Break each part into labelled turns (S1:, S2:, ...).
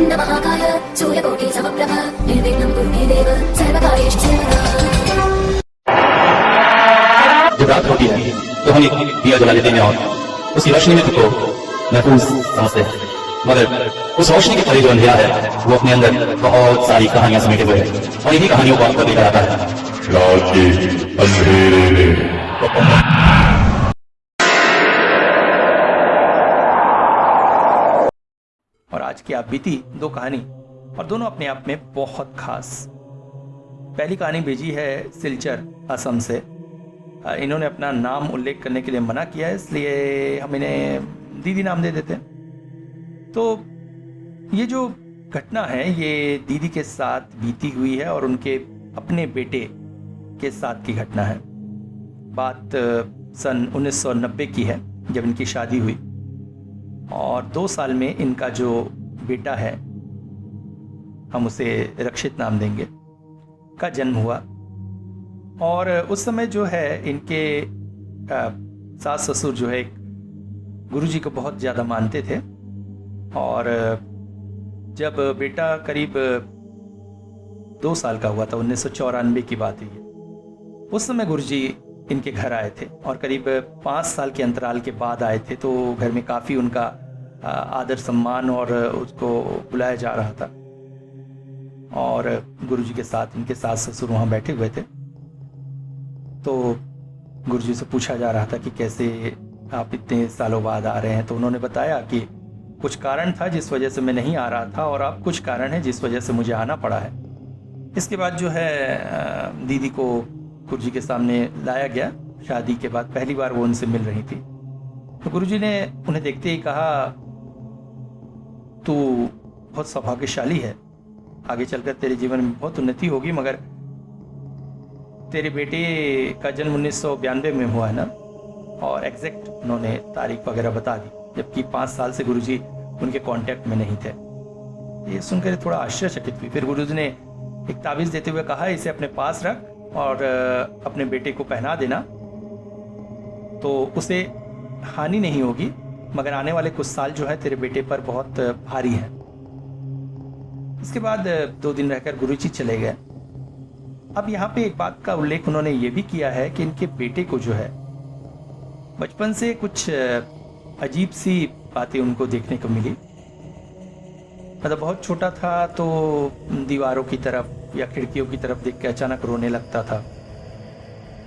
S1: वक्रतुण्ड महाकाय सूर्यकोटि समप्रभ निर्विघ्नं कुरु मे देव सर्वकार्येषु सर्वदा।
S2: जब रात होती है तो हम एक दिया जला लेते हैं और उसकी रोशनी में खुद को महफूज समझते हैं, मगर उस रोशनी के परे जो अंधेरा है वो अपने अंदर बहुत सारी कहानियां समेटे हुए है और इन्हीं कहानियों को आपको लेकर आता है
S3: रात के अंधेरे में।
S4: और आज की आप बीती दो कहानी और दोनों अपने आप में बहुत खास। पहली कहानी भेजी है सिलचर असम से। इन्होंने अपना नाम उल्लेख करने के लिए मना किया है, इसलिए हम इन्हें दीदी नाम दे देते हैं। तो ये जो घटना है ये दीदी के साथ बीती हुई है और उनके अपने बेटे के साथ की घटना है। बात सन 1990 की है जब इनकी शादी हुई और 2 साल में इनका जो बेटा है, हम उसे रक्षित नाम देंगे, का जन्म हुआ। और उस समय जो है इनके सास ससुर जो है गुरुजी को बहुत ज़्यादा मानते थे। और जब बेटा करीब 2 साल का हुआ था, 1994 की बात है ये, उस समय गुरुजी इनके घर आए थे और करीब 5 साल के अंतराल के बाद आए थे। तो घर में काफ़ी उनका आदर सम्मान और उसको बुलाया जा रहा था। और गुरुजी के साथ इनके सास ससुर वहाँ बैठे हुए थे। तो गुरुजी से पूछा जा रहा था कि कैसे आप इतने सालों बाद आ रहे हैं। तो उन्होंने बताया कि कुछ कारण था जिस वजह से मैं नहीं आ रहा था और अब कुछ कारण है जिस वजह से मुझे आना पड़ा है। इसके बाद जो है दीदी को गुरुजी के सामने लाया गया। शादी के बाद पहली बार वो उनसे मिल रही थी। तो गुरुजी ने उन्हें देखते ही कहा, तू बहुत सौभाग्यशाली है, आगे चलकर तेरे जीवन में बहुत उन्नति होगी, मगर तेरे बेटे का जन्म 1992 में हुआ है ना। और एग्जैक्ट उन्होंने तारीख वगैरह बता दी, जबकि 5 साल से गुरुजी उनके कांटेक्ट में नहीं थे। ये सुनकर थोड़ा आश्चर्यचकित हुई। फिर गुरुजी ने एक ताबीज़ देते हुए कहा, इसे अपने पास रख और अपने बेटे को पहना देना, तो उसे हानि नहीं होगी, मगर आने वाले कुछ साल जो है तेरे बेटे पर बहुत भारी है। इसके बाद 2 दिन रहकर गुरुजी चले गए। अब यहाँ पे एक बात का उल्लेख उन्होंने ये भी किया है कि इनके बेटे को जो है बचपन से कुछ अजीब सी बातें उनको देखने को मिली। मतलब बहुत छोटा था तो दीवारों की तरफ या खिड़कियों की तरफ देख के अचानक रोने लगता था।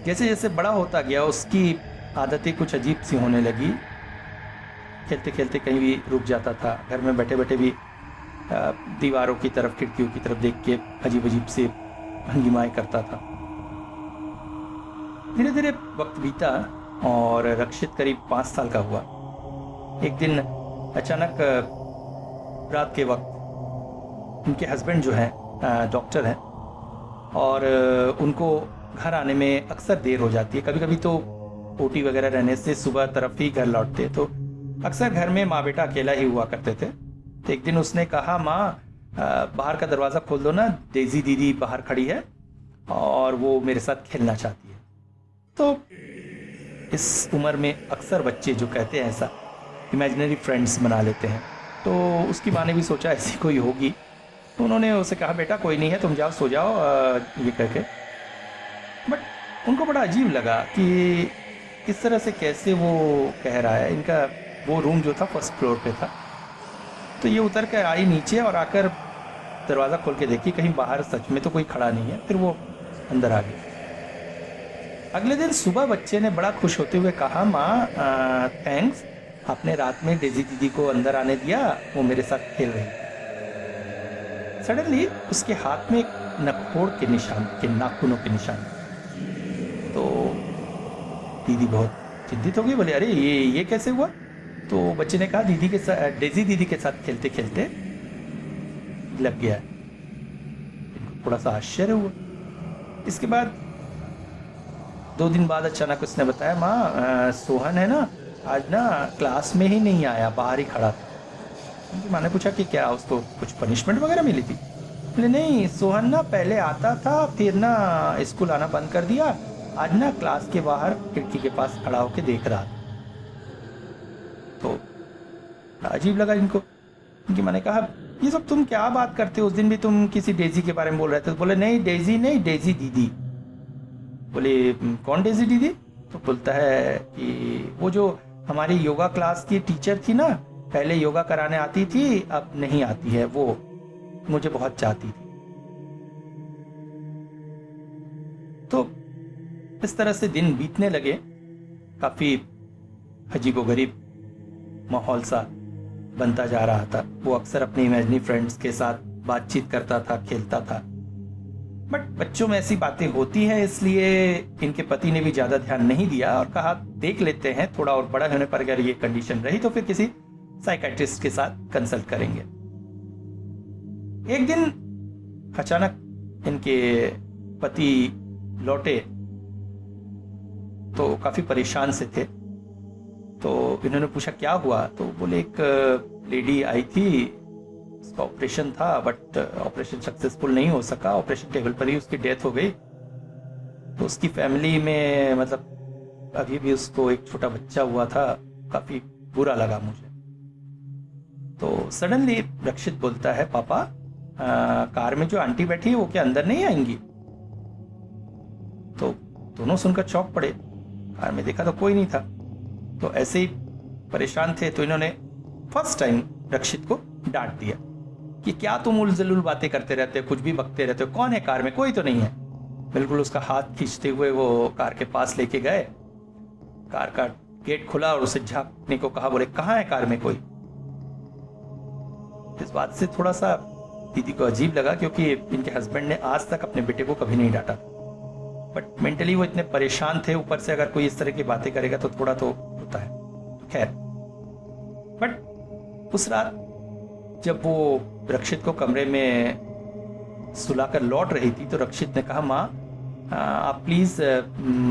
S4: जैसे जैसे बड़ा होता गया उसकी आदतें कुछ अजीब सी होने लगी। खेलते खेलते कहीं भी रुक जाता था, घर में बैठे बैठे भी दीवारों की तरफ खिड़कियों की तरफ देख के अजीब अजीब से भंगिमाएं करता था। धीरे धीरे वक्त बीता और रक्षित करीब 5 साल का हुआ। एक दिन अचानक रात के वक्त उनके हस्बैंड जो हैं डॉक्टर हैं और उनको घर आने में अक्सर देर हो जाती है। कभी कभी तो ओटी वगैरह रहने से सुबह तरफ ही घर लौटते, तो अक्सर घर में माँ बेटा अकेला ही हुआ करते थे। तो एक दिन उसने कहा, माँ बाहर का दरवाज़ा खोल दो ना, डेजी दीदी बाहर खड़ी है और वो मेरे साथ खेलना चाहती है। तो इस उम्र में अक्सर बच्चे जो कहते हैं ऐसा इमेजिनरी फ्रेंड्स बना लेते हैं। तो उसकी माँ ने भी सोचा ऐसी कोई होगी, तो उन्होंने उसे कहा, बेटा कोई नहीं है, तुम जाओ सो जाओ, ये कह के। बट उनको बड़ा अजीब लगा कि इस तरह से कैसे वो कह रहा है। इनका वो रूम जो था 1st फ्लोर पे था। तो ये उतर कर आई नीचे और आकर दरवाज़ा खोल के देखी कहीं बाहर सच में तो कोई खड़ा नहीं है। फिर वो अंदर आ गई। अगले दिन सुबह बच्चे ने बड़ा खुश होते हुए कहा, माँ थैंक्स, आपने रात में डेजी दीदी को अंदर आने दिया, वो मेरे साथ खेल रही। सडनली उसके हाथ में एक नखोड़ के निशान, के नाखूनों के निशान। तो दीदी बहुत चिंतित हो गई, बोले अरे ये कैसे हुआ। तो बच्चे ने कहा, दीदी के साथ, डेजी दीदी के साथ खेलते खेलते लग गया। इनको थोड़ा सा आश्चर्य हुआ। इसके बाद 2 दिन बाद अचानक उसने बताया, माँ सोहन है ना, आज ना क्लास में ही नहीं आया, बाहर ही खड़ा था। उनकी माँ ने पूछा कि क्या उसको कुछ पनिशमेंट वगैरह मिली थी। बोले नहीं, सोहन ना पहले आता था, फिर ना स्कूल आना बंद कर दिया, आज ना क्लास के बाहर खिड़की के पास खड़ा होकर देख रहा था। तो अजीब लगा इनको। इनकी माँ ने कहा, ये सब तुम क्या बात करते हो, उस दिन भी तुम किसी डेजी के बारे में बोल रहे थे। तो बोले नहीं डेजी नहीं, डेजी दीदी। बोले कौन डेजी दीदी? तो बोलता है कि वो जो हमारी योगा क्लास की टीचर थी ना, पहले योगा कराने आती थी, अब नहीं आती है, वो मुझे बहुत चाहती थी। तो इस तरह से दिन बीतने लगे। काफी अजीबोगरीब माहौल सा बनता जा रहा था। वो अक्सर अपने इमेजिनरी फ्रेंड्स के साथ बातचीत करता था, खेलता था, बट बच्चों में ऐसी बातें होती हैं, इसलिए इनके पति ने भी ज्यादा ध्यान नहीं दिया और कहा देख लेते हैं, थोड़ा और बड़ा होने पर अगर ये कंडीशन रही तो फिर किसी साइकेट्रिस्ट के साथ कंसल्ट करेंगे। एक दिन अचानक इनके पति लौटे तो काफी परेशान से थे। तो इन्होंने पूछा क्या हुआ? तो बोले एक लेडी आई थी, उसका ऑपरेशन था बट ऑपरेशन सक्सेसफुल नहीं हो सका, ऑपरेशन टेबल पर ही उसकी डेथ हो गई। तो उसकी फैमिली में मतलब अभी भी उसको एक छोटा बच्चा हुआ था, काफी बुरा लगा मुझे। तो सडनली रक्षित बोलता है पापा कार में जो आंटी बैठी है वो क्या अंदर नहीं आएंगी? तो दोनों सुनकर चौंक पड़े। कार में देखा तो कोई नहीं था। तो ऐसे ही परेशान थे तो इन्होंने फर्स्ट टाइम रक्षित को डांट दिया कि क्या तुम उलझुल बातें करते रहते हो, कुछ भी बकते रहते हो, कौन है कार में? कोई तो नहीं है। बिल्कुल उसका हाथ खींचते हुए वो कार के पास लेके गए। कार का गेट खुला और उसे झांकने को कहा। बोले कहाँ है कार में कोई? इस बात से थोड़ा सा दीदी को अजीब लगा क्योंकि इनके हस्बैंड ने आज तक अपने बेटे को कभी नहीं डांटा, बट मेंटली वो इतने परेशान थे, ऊपर से अगर कोई इस तरह की बातें करेगा तो थोड़ा तो होता है। खैर, बट उस रात जब वो रक्षित को कमरे में सुलाकर लौट रही थी तो रक्षित ने कहा माँ आप प्लीज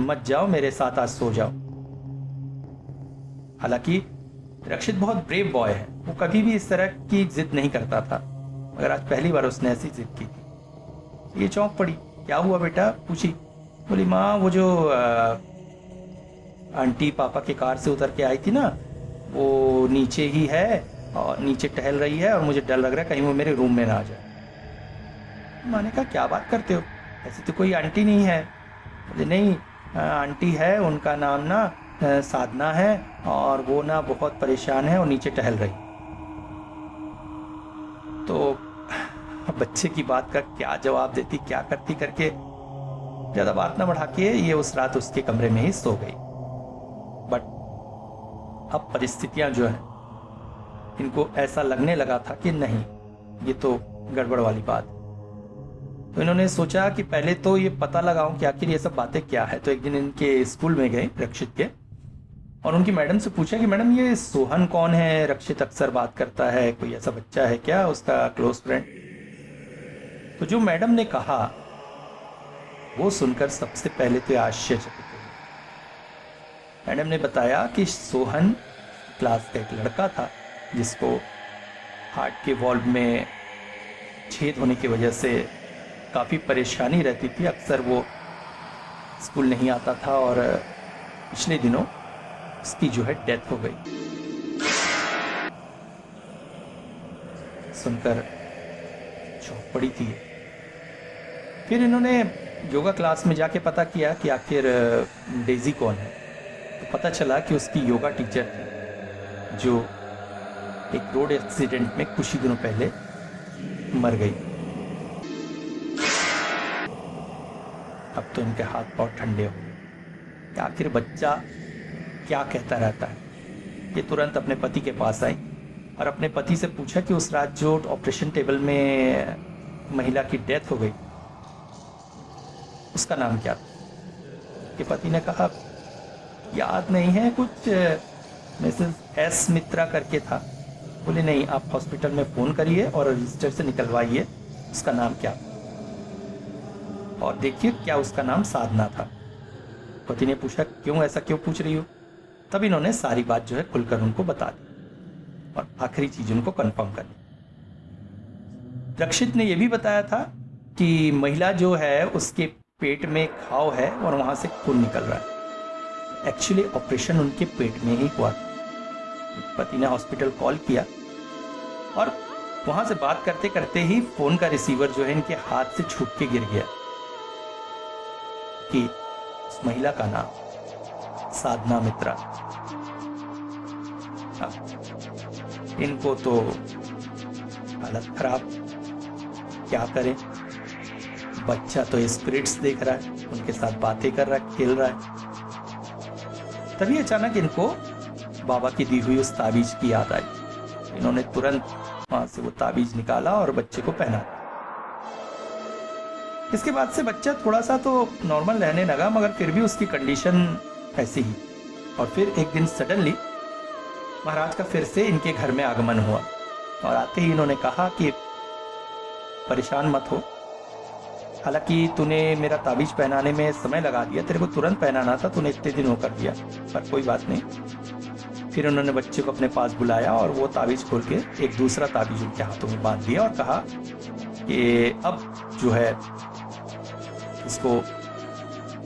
S4: मत जाओ, मेरे साथ आज सो जाओ। हालांकि रक्षित बहुत ब्रेव बॉय है, वो कभी भी इस तरह की जिद नहीं करता था, मगर आज पहली बार उसने ऐसी जिद की थी। ये चौंक पड़ी। क्या हुआ बेटा? पूछी। बोली माँ वो जो आंटी पापा के कार से उतर के आई थी ना, वो नीचे ही है और नीचे टहल रही है और मुझे डर लग रहा है कहीं वो मेरे रूम में ना आ जाए। मैंने कहा क्या बात करते हो, ऐसी तो कोई आंटी नहीं है। बोले नहीं आंटी है, उनका नाम ना साधना है और वो ना बहुत परेशान है और नीचे टहल रही। तो बच्चे की बात का क्या जवाब देती, क्या करती करके ज्यादा बात ना बढ़ा के ये उस रात उसके कमरे में ही सो गई। बट अब परिस्थितियां जो है, इनको ऐसा लगने लगा था कि नहीं ये तो गड़बड़ वाली बात। तो इन्होंने सोचा कि पहले तो ये पता लगाऊं कि आखिर ये सब बातें क्या है। तो एक दिन इनके स्कूल में गए रक्षित के और उनकी मैडम से पूछा कि मैडम ये सोहन कौन है? रक्षित अक्सर बात करता है, कोई ऐसा बच्चा है क्या उसका क्लोज फ्रेंड? तो जो मैडम ने कहा वो सुनकर सबसे पहले तो आश्चर्यचकित हुए। मैडम ने बताया कि सोहन क्लास का एक लड़का था जिसको हार्ट के वॉल्व में छेद होने की वजह से काफ़ी परेशानी रहती थी। अक्सर वो स्कूल नहीं आता था और पिछले दिनों उसकी जो है डेथ हो गई। सुनकर चौंक पड़ी थी। फिर इन्होंने योगा क्लास में जाके पता किया कि आखिर डेजी कौन है। तो पता चला कि उसकी योगा टीचर थी जो एक रोड एक्सीडेंट में कुछ ही दिनों पहले मर गई। अब तो इनके हाथ पांव ठंडे हो गए कि आखिर बच्चा क्या कहता रहता है। ये तुरंत अपने पति के पास आई और अपने पति से पूछा कि उस रात जो ऑपरेशन टेबल में महिला की डेथ हो गई उसका नाम क्या था? कि पति ने कहा याद नहीं है, कुछ मिसेस एस मित्रा करके था। बोले नहीं आप हॉस्पिटल में फोन करिए और रजिस्टर से निकलवाइए उसका नाम क्या, और देखिए क्या उसका नाम साधना था। पति ने पूछा क्यों, ऐसा क्यों पूछ रही हो? तब इन्होंने सारी बात जो है खुलकर उनको बता दी और आखिरी चीज उनको कंफर्म कर दी। रक्षित ने यह भी बताया था कि महिला जो है उसके पेट में घाव है और वहां से खून निकल रहा है। एक्चुअली ऑपरेशन उनके पेट में ही हुआ था। पति ने हॉस्पिटल कॉल किया और वहां से बात करते करते ही फोन का रिसीवर जो है इनके हाथ से छूट के गिर गया कि उस महिला का नाम साधना मित्रा। अब इनको तो हालत खराब, क्या करें। बच्चा तो स्पिरिट्स देख रहा है, उनके साथ बातें कर रहा है, खेल रहा है। तभी अचानक इनको बाबा की दी हुई उस ताबीज की याद आई। इन्होंने तुरंत वहां से वो ताबीज निकाला और बच्चे को पहना। इसके बाद से बच्चा थोड़ा सा तो नॉर्मल रहने लगा, मगर फिर भी उसकी कंडीशन ऐसी ही। और फिर एक दिन सडनली महाराज का फिर से इनके घर में आगमन हुआ और आते ही इन्होंने कहा कि परेशान मत हो, हालांकि तूने मेरा ताबीज पहनाने में समय लगा दिया, तेरे को तुरंत पहनाना था, तूने इतने दिन वो कर दिया, पर कोई बात नहीं। फिर उन्होंने बच्चे को अपने पास बुलाया और वो ताबीज खोल के एक दूसरा ताबीज उनके हाथों में बांध दिया और कहा कि अब जो है इसको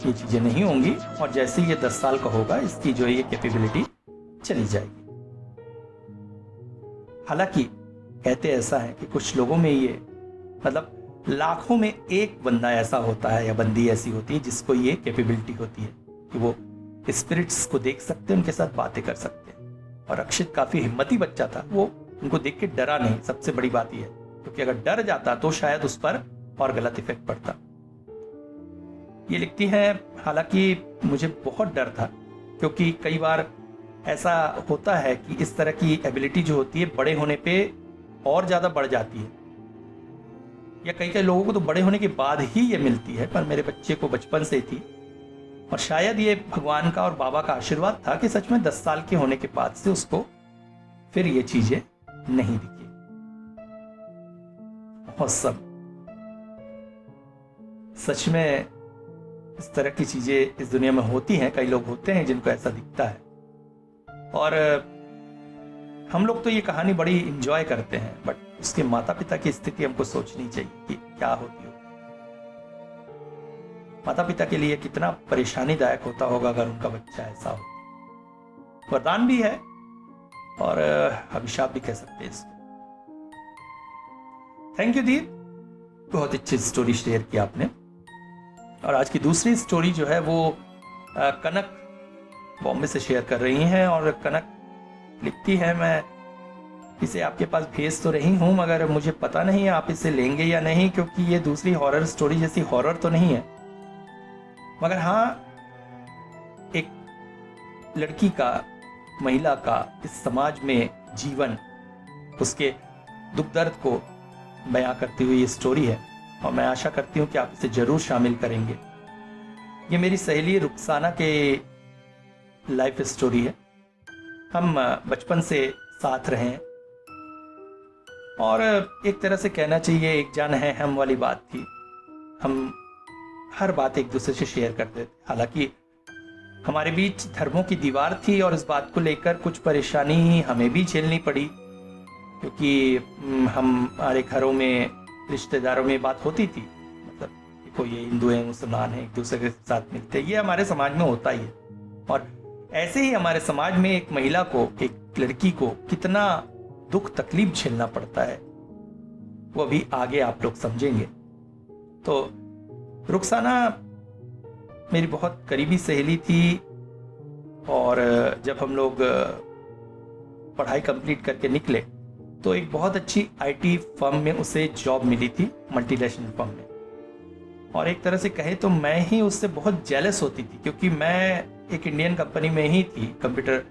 S4: ये चीजें नहीं होंगी और जैसे ही ये 10 साल का होगा इसकी जो है ये कैपेबिलिटी चली जाएगी। हालांकि कहते ऐसा है कि कुछ लोगों में ये मतलब लाखों में एक बंदा ऐसा होता है या बंदी ऐसी होती है जिसको ये कैपेबिलिटी होती है कि वो स्पिरिट्स को देख सकते हैं, उनके साथ बातें कर सकते हैं। और अक्षित काफी हिम्मती बच्चा था, वो उनको देख के डरा नहीं। सबसे बड़ी बात यह है, क्योंकि अगर डर जाता तो शायद उस पर और गलत इफेक्ट पड़ता। ये लिखती है, हालांकि मुझे बहुत डर था क्योंकि कई बार ऐसा होता है कि इस तरह की एबिलिटी जो होती है बड़े होने पे और ज्यादा बढ़ जाती है, या कई लोगों को तो बड़े होने के बाद ही ये मिलती है, पर मेरे बच्चे को बचपन से थी। और शायद ये भगवान का और बाबा का आशीर्वाद था कि सच में 10 साल के होने के बाद से उसको फिर ये चीजें नहीं दिखी। और सब सच में इस तरह की चीजें इस दुनिया में होती हैं। कई लोग होते हैं जिनको ऐसा दिखता है और हम लोग तो ये कहानी बड़ी इंजॉय करते हैं, बट उसके माता पिता की स्थिति हमको सोचनी चाहिए कि क्या होती हो। माता पिता के लिए कितना परेशानीदायक होता होगा अगर उनका बच्चा ऐसा हो। वरदान भी है और अभिशाप भी कह सकते हैं इसको। थैंक यू दीप, बहुत अच्छी स्टोरी शेयर की आपने। और आज की दूसरी स्टोरी जो है वो कनक बॉम्बे से शेयर कर रही हैं। और कनक लिखती है, मैं इसे आपके पास भेज तो रही हूं मगर मुझे पता नहीं आप इसे लेंगे या नहीं, क्योंकि ये दूसरी हॉरर स्टोरी जैसी हॉरर तो नहीं है, मगर हाँ एक लड़की का, महिला का इस समाज में जीवन, उसके दुख दर्द को बयां करती हुई ये स्टोरी है। और मैं आशा करती हूं कि आप इसे जरूर शामिल करेंगे। ये मेरी सहेली रुखसाना के लाइफ स्टोरी है। हम बचपन से साथ रहे हैं और एक तरह से कहना चाहिए एक जान है हम वाली बात थी। हम हर बात एक दूसरे से शेयर करते थे। हालांकि हमारे बीच धर्मों की दीवार थी और इस बात को लेकर कुछ परेशानी हमें भी झेलनी पड़ी, क्योंकि हमारे घरों में रिश्तेदारों में बात होती थी, मतलब कोई हिंदू है मुसलमान है एक दूसरे के साथ मिलते, ये हमारे समाज में होता ही है। और ऐसे ही हमारे समाज में एक महिला को, एक लड़की को कितना दुख तकलीफ झेलना पड़ता है वो अभी आगे आप लोग समझेंगे। तो रुखसाना मेरी बहुत करीबी सहेली थी और जब हम लोग पढ़ाई कंप्लीट करके निकले तो एक बहुत अच्छी आईटी फर्म में उसे जॉब मिली थी, मल्टीनेशनल फर्म में। और एक तरह से कहे तो मैं ही उससे बहुत जेलस होती थी, क्योंकि मैं एक इंडियन कंपनी में ही थी कंप्यूटर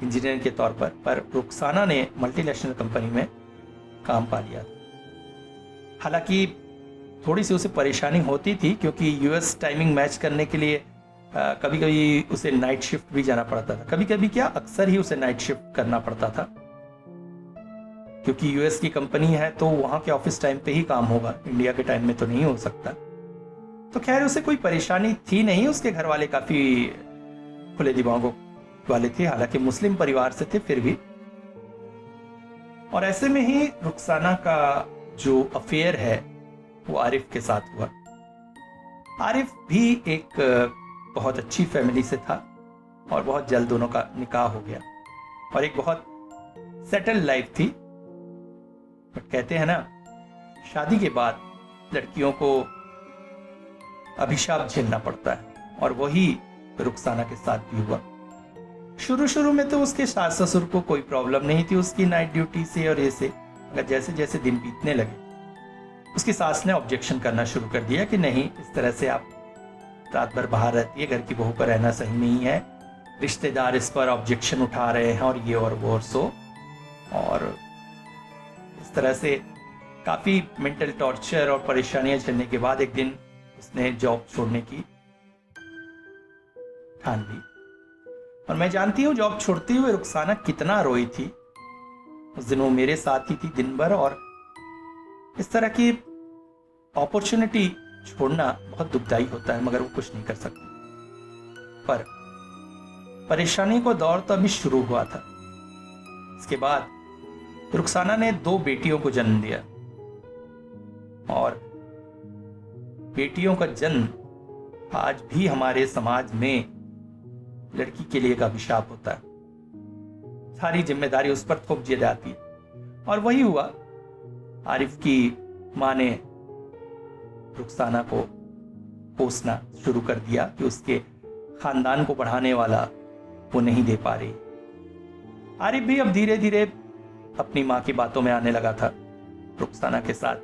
S4: इंजीनियर के तौर पर रुखसाना ने मल्टीनेशनल कंपनी में काम पा लिया था। हालांकि थोड़ी सी उसे परेशानी होती थी क्योंकि यूएस टाइमिंग मैच करने के लिए कभी कभी उसे नाइट शिफ्ट भी जाना पड़ता था। कभी कभी क्या, अक्सर ही उसे नाइट शिफ्ट करना पड़ता था, क्योंकि यूएस की कंपनी है तो वहां के ऑफिस टाइम पे ही काम होगा, इंडिया के टाइम में तो नहीं हो सकता। तो खैर उसे कोई परेशानी थी नहीं, उसके घर वाले काफी खुले दिमागों वाले थे, हालांकि मुस्लिम परिवार से थे फिर भी। और ऐसे में ही रुखसाना का जो अफेयर है वो आरिफ के साथ हुआ। आरिफ भी एक बहुत अच्छी फैमिली से था और बहुत जल्द दोनों का निकाह हो गया और एक बहुत सेटल लाइफ थी। बट कहते हैं ना, शादी के बाद लड़कियों को अभिशाप झेलना पड़ता है, और वही रुखसाना के साथ भी हुआ। शुरू शुरू में तो उसके सास ससुर को कोई प्रॉब्लम नहीं थी उसकी नाइट ड्यूटी से और ये से, मगर जैसे जैसे दिन बीतने लगे उसकी सास ने ऑब्जेक्शन करना शुरू कर दिया कि नहीं, इस तरह से आप रात भर बाहर रहती है, घर की बहू पर रहना सही नहीं है, रिश्तेदार इस पर ऑब्जेक्शन उठा रहे हैं और ये और वो और सो। और इस तरह से काफी मेंटल टॉर्चर और परेशानियां झेलने के बाद एक दिन उसने जॉब छोड़ने की ठान ली। और मैं जानती हूँ जॉब छोड़ते हुए रुखसाना कितना रोई थी। उस दिन वो मेरे साथ ही थी दिन भर, और इस तरह की अपॉर्चुनिटी छोड़ना बहुत दुखदाई होता है, मगर वो कुछ नहीं कर सकती। पर परेशानी को दौर तो अभी शुरू हुआ था। इसके बाद रुखसाना ने 2 बेटियों को जन्म दिया, और बेटियों का जन्म आज भी हमारे समाज में लड़की के लिए एक अभिशाप होता है। सारी जिम्मेदारी उस पर थोप दी जाती है। और वही हुआ, आरिफ की मां ने रुखसाना को कोसना शुरू कर दिया कि उसके खानदान को बढ़ाने वाला वो नहीं दे पा रही। आरिफ भी अब धीरे धीरे अपनी मां की बातों में आने लगा था, रुखसाना के साथ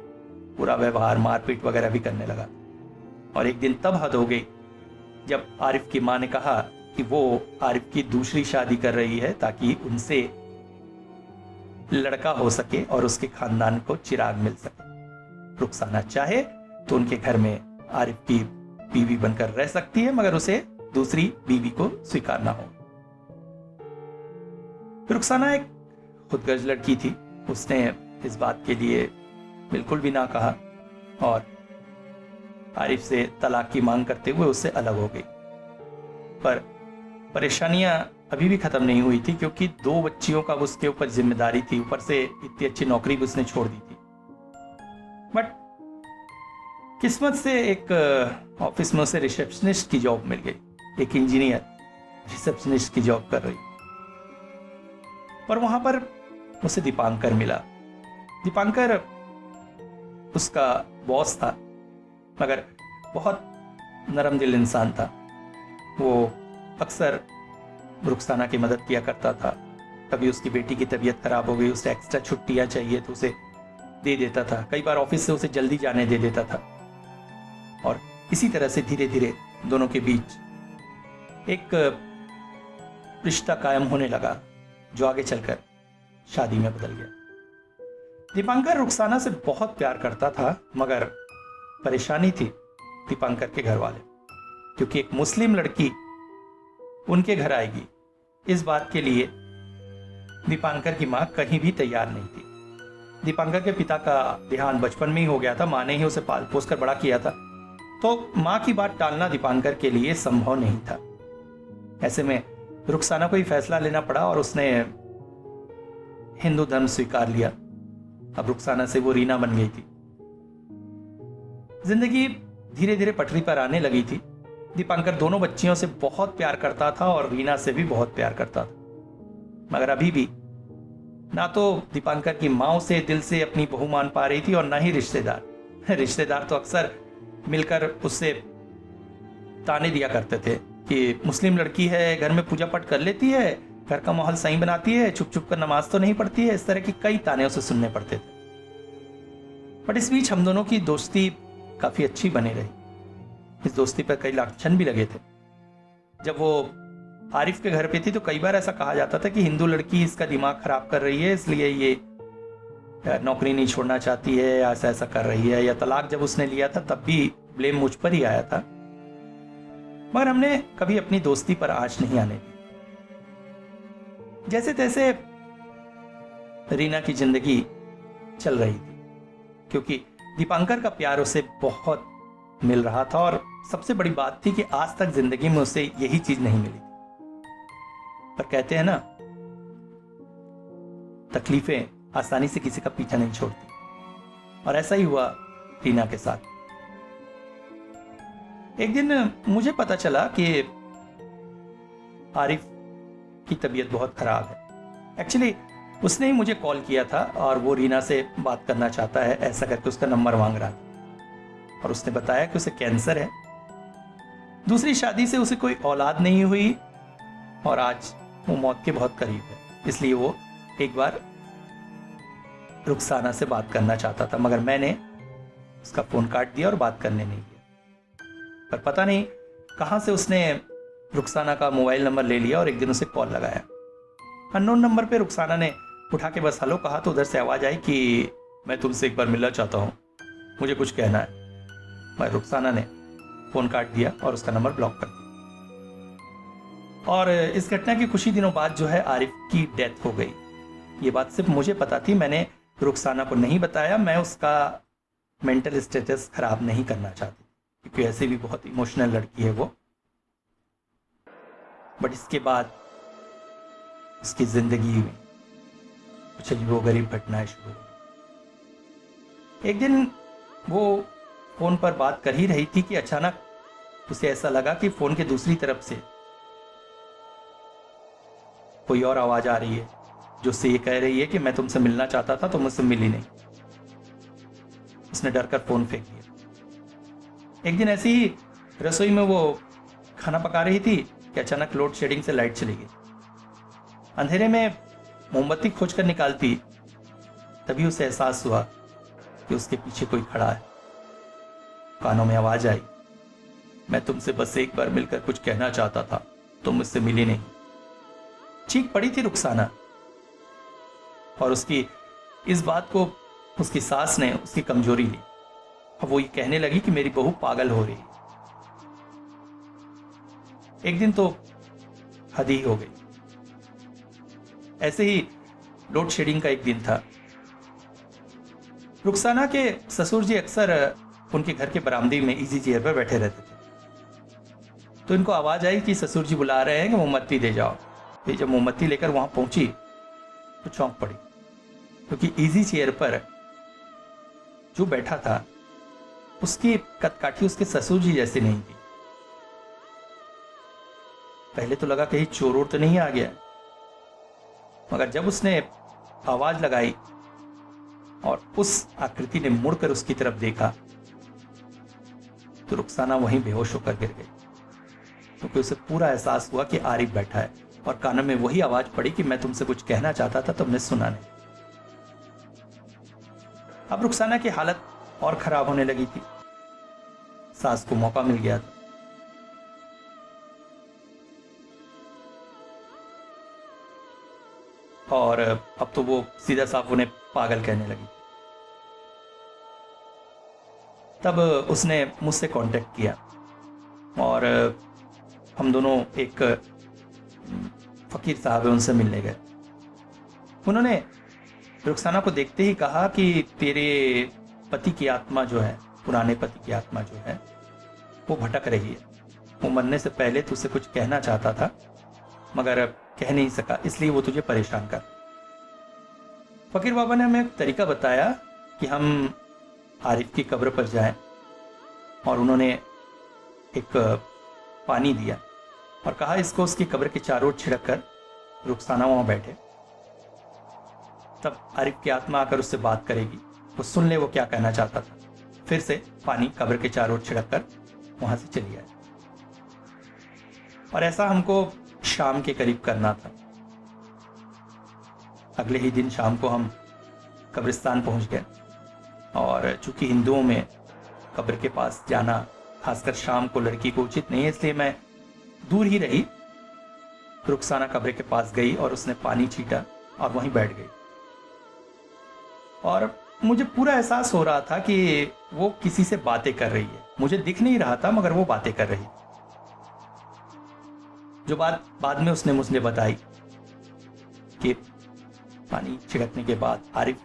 S4: पूरा व्यवहार मारपीट वगैरह भी करने लगा। और एक दिन तब हद हो गई जब आरिफ की मां ने कहा कि वो आरिफ की दूसरी शादी कर रही है ताकि उनसे लड़का हो सके और उसके खानदान को चिराग मिल सके। रुखसाना चाहे तो उनके घर में आरिफ की बीवी बनकर रह सकती है, मगर उसे दूसरी बीवी को स्वीकारना हो। रुखसाना एक खुदगर्ज लड़की थी, उसने इस बात के लिए बिल्कुल भी ना कहा और आरिफ से तलाक की मांग करते हुए उससे अलग हो गई। पर परेशानियां अभी भी खत्म नहीं हुई थी, क्योंकि 2 बच्चियों का उसके ऊपर जिम्मेदारी थी, ऊपर से इतनी अच्छी नौकरी भी उसने छोड़ दी थी। बट किस्मत से एक ऑफिस में उसे रिसेप्शनिस्ट की जॉब मिल गई। एक इंजीनियर रिसेप्शनिस्ट की जॉब कर रही, पर वहां पर उसे दीपांकर मिला। दीपांकर उसका बॉस था, मगर बहुत नरम दिल इंसान था। वो अक्सर रुखसाना की मदद किया करता था। कभी उसकी बेटी की तबीयत खराब हो गई, उसे एक्स्ट्रा छुट्टियां चाहिए तो उसे दे देता था। कई बार ऑफिस से उसे जल्दी जाने दे देता था। और इसी तरह से धीरे धीरे दोनों के बीच एक रिश्ता कायम होने लगा, जो आगे चलकर शादी में बदल गया। दीपांकर रुखसाना से बहुत प्यार करता था, मगर परेशानी थी दीपांकर के घर वाले, क्योंकि एक मुस्लिम लड़की उनके घर आएगी, इस बात के लिए दीपांकर की मां कहीं भी तैयार नहीं थी। दीपांकर के पिता का देहांत बचपन में ही हो गया था, मां ने ही उसे पाल पोस कर बड़ा किया था, तो मां की बात टालना दीपांकर के लिए संभव नहीं था। ऐसे में रुखसाना को ही फैसला लेना पड़ा और उसने हिंदू धर्म स्वीकार लिया। अब रुखसाना से वो रीना बन गई थी। जिंदगी धीरे धीरे पटरी पर आने लगी थी। दीपांकर दोनों बच्चियों से बहुत प्यार करता था और रीना से भी बहुत प्यार करता था, मगर अभी भी ना तो दीपांकर की मां उसे दिल से अपनी बहू मान पा रही थी और ना ही रिश्तेदार तो अक्सर मिलकर उससे ताने दिया करते थे कि मुस्लिम लड़की है, घर में पूजा पाठ कर लेती है, घर का माहौल सही बनाती है, छुप छुप कर नमाज तो नहीं पढ़ती है। इस तरह की कई ताने उसे सुनने पड़ते थे। बट इस बीच हम दोनों की दोस्ती काफी अच्छी बनी रही। इस दोस्ती पर कई लांछन भी लगे थे। जब वो आरिफ के घर पे थी तो कई बार ऐसा कहा जाता था कि हिंदू लड़की इसका दिमाग खराब कर रही है, इसलिए ये नौकरी नहीं छोड़ना चाहती है, ऐसा ऐसा कर रही है। या तलाक जब उसने लिया था तब भी ब्लेम मुझ पर ही आया था, मगर हमने कभी अपनी दोस्ती पर आंच नहीं आने दी। जैसे तैसे रीना की जिंदगी चल रही थी, क्योंकि दीपांकर का प्यार उसे बहुत मिल रहा था और सबसे बड़ी बात थी कि आज तक जिंदगी में उसे यही चीज नहीं मिली। पर कहते हैं ना, तकलीफें आसानी से किसी का पीछा नहीं छोड़ती, और ऐसा ही हुआ रीना के साथ। एक दिन मुझे पता चला कि आरिफ की तबीयत बहुत खराब है। एक्चुअली उसने ही मुझे कॉल किया था और वो रीना से बात करना चाहता है, ऐसा करके उसका नंबर मांग रहा था। और उसने बताया कि उसे कैंसर है, दूसरी शादी से उसे कोई औलाद नहीं हुई और आज वो मौत के बहुत करीब है। इसलिए वो एक बार रुखसाना से बात करना चाहता था, मगर मैंने उसका फोन काट दिया और बात करने नहीं दिया। पर पता नहीं कहां से उसने रुखसाना का मोबाइल नंबर ले लिया और एक दिन उसे कॉल लगाया। अननोन नंबर पे रुखसाना ने उठा के बस हेलो कहा तो उधर से आवाज आई कि मैं तुमसे एक बार मिलना चाहता हूं, मुझे कुछ कहना है। मैं रुखसाना ने फोन काट दिया और उसका नंबर ब्लॉक कर दिया। और इस घटना के कुछ ही दिनों बाद जो है आरिफ की डेथ हो गई। ये बात सिर्फ मुझे पता थी, मैंने रुखसाना को नहीं बताया। मैं उसका मेंटल स्टेटस खराब नहीं करना चाहती क्योंकि ऐसे भी बहुत इमोशनल लड़की है वो। बट इसके बाद उसकी जिंदगी में कुछ अजीबोगरीब घटनाएं शुरू हुई। एक दिन वो फोन पर बात कर ही रही थी कि अचानक उसे ऐसा लगा कि फोन के दूसरी तरफ से कोई और आवाज आ रही है जो उससे ये कह रही है कि मैं तुमसे मिलना चाहता था तो मुझसे मिली नहीं। उसने डर कर फोन फेंक दिया। एक दिन ऐसी ही रसोई में वो खाना पका रही थी कि अचानक लोड शेडिंग से लाइट चली गई। अंधेरे में मोमबत्ती खोजकर निकालती तभी उसे एहसास हुआ कि उसके पीछे कोई खड़ा है। कानों में आवाज आई, मैं तुमसे बस एक बार मिलकर कुछ कहना चाहता था, तुम मुझसे मिली नहीं। चीख पड़ी थी रुखसाना और उसकी इस बात को उसकी सास ने उसकी कमजोरी ली। अब वो ये कहने लगी कि मेरी बहू पागल हो रही है। एक दिन तो हद ही हो गई। ऐसे ही लोड शेडिंग का एक दिन था। रुखसाना के ससुर जी अक्सर उनके घर के बरामदे में इजी चेयर पर बैठे रहते थे। तो इनको आवाज आई कि ससुर जी बुला रहे हैं कि मोमबत्ती दे जाओ। ये जब मोमबत्ती लेकर वहां पहुंची तो चौंक पड़ी क्योंकि इजी चेयर पर जो बैठा था उसकी कदकाठी उसके ससुर जी जैसी नहीं थी। पहले तो लगा कहीं चोर तो नहीं आ गया, मगर जब उसने आवाज लगाई और उस आकृति ने मुड़कर उसकी तरफ देखा तो रुखसाना वहीं बेहोश होकर गिर गई क्योंकि उसे पूरा एहसास हुआ कि आरिफ बैठा है और कानों में वही आवाज पड़ी कि मैं तुमसे कुछ कहना चाहता था, तुमने सुना नहीं। अब रुखसाना की हालत और खराब होने लगी थी। सास को मौका मिल गया था। और अब तो वो सीधा साफ उन्हें पागल कहने लगी। तब उसने मुझसे कांटेक्ट किया और हम दोनों एक फकीर साहब है उनसे मिलने गए। उन्होंने रुखसाना को देखते ही कहा कि तेरे पति की आत्मा जो है, पुराने पति की आत्मा जो है वो भटक रही है। वो मरने से पहले तुझसे कुछ कहना चाहता था मगर कह नहीं सका, इसलिए वो तुझे परेशान कर। फकीर बाबा ने हमें एक तरीका बताया कि हम आरिफ की कब्र पर जाएं और उन्होंने एक पानी दिया और कहा इसको उसकी कब्र के चारों ओर छिड़क कर रुखसाना वहां बैठे, तब आरिफ की आत्मा आकर उससे बात करेगी, वो सुन ले वो क्या कहना चाहता था। फिर से पानी कब्र के चारों ओर छिड़क कर वहां से चली आए। और ऐसा हमको शाम के करीब करना था। अगले ही दिन शाम को हम कब्रिस्तान पहुंच गए और चूंकि हिंदुओं में कब्र के पास जाना खासकर शाम को लड़की को उचित नहीं है, इसलिए मैं दूर ही रही। रुखसाना कब्र के पास गई और उसने पानी छीटा और वहीं बैठ गई और मुझे पूरा एहसास हो रहा था कि वो किसी से बातें कर रही है। मुझे दिख नहीं रहा था मगर वो बातें कर रही। जो बात बाद में उसने मुझे बताई कि पानी छिड़कने के बाद आरिफ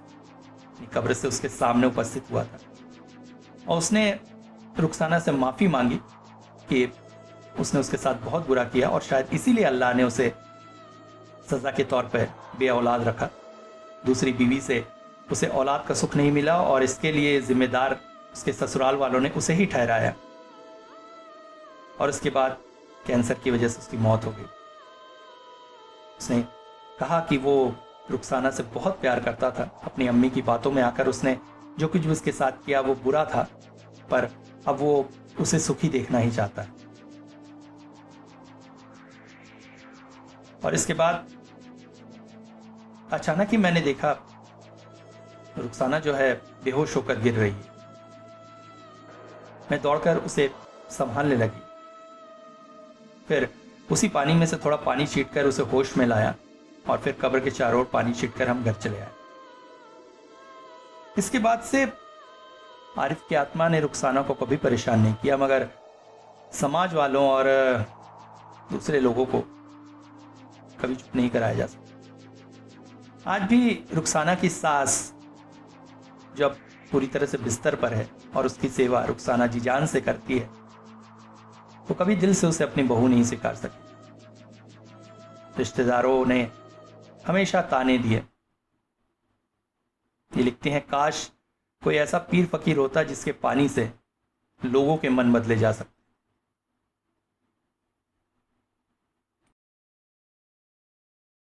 S4: कब्र से उसके सामने उपस्थित हुआ था और उसने रुखसाना से माफी मांगी कि उसने उसके साथ बहुत बुरा किया और शायद इसीलिए अल्लाह ने उसे सजा के तौर पर बे औलाद रखा। दूसरी बीवी से उसे औलाद का सुख नहीं मिला और इसके लिए जिम्मेदार उसके ससुराल वालों ने उसे ही ठहराया और उसके बाद कैंसर की वजह से उसकी मौत हो गई। उसने कहा कि वो रुखसाना से बहुत प्यार करता था। अपनी अम्मी की बातों में आकर उसने जो कुछ भी उसके साथ किया वो बुरा था, पर अब वो उसे सुखी देखना ही चाहता है। और इसके बाद अचानक ही मैंने देखा रुखसाना जो है बेहोश होकर गिर रही है। मैं दौड़कर उसे संभालने लगी, फिर उसी पानी में से थोड़ा पानी छींटकर उसे होश में लाया और फिर कब्र के चारों ओर पानी छींटकर हम घर चले आए। इसके बाद से आरिफ की आत्मा ने रुखसाना को कभी परेशान नहीं किया, मगर समाज वालों और दूसरे लोगों को कभी चुप नहीं कराया जा सकता। आज भी रुखसाना की सास जब पूरी तरह से बिस्तर पर है और उसकी सेवा रुखसाना जी जान से करती है, तो कभी दिल से उसे अपनी बहू नहीं स्वीकार सकी। रिश्तेदारों ने हमेशा ताने दिए। ये लिखते हैं, काश कोई ऐसा पीर फकीर होता जिसके पानी से लोगों के मन बदले जा सकते।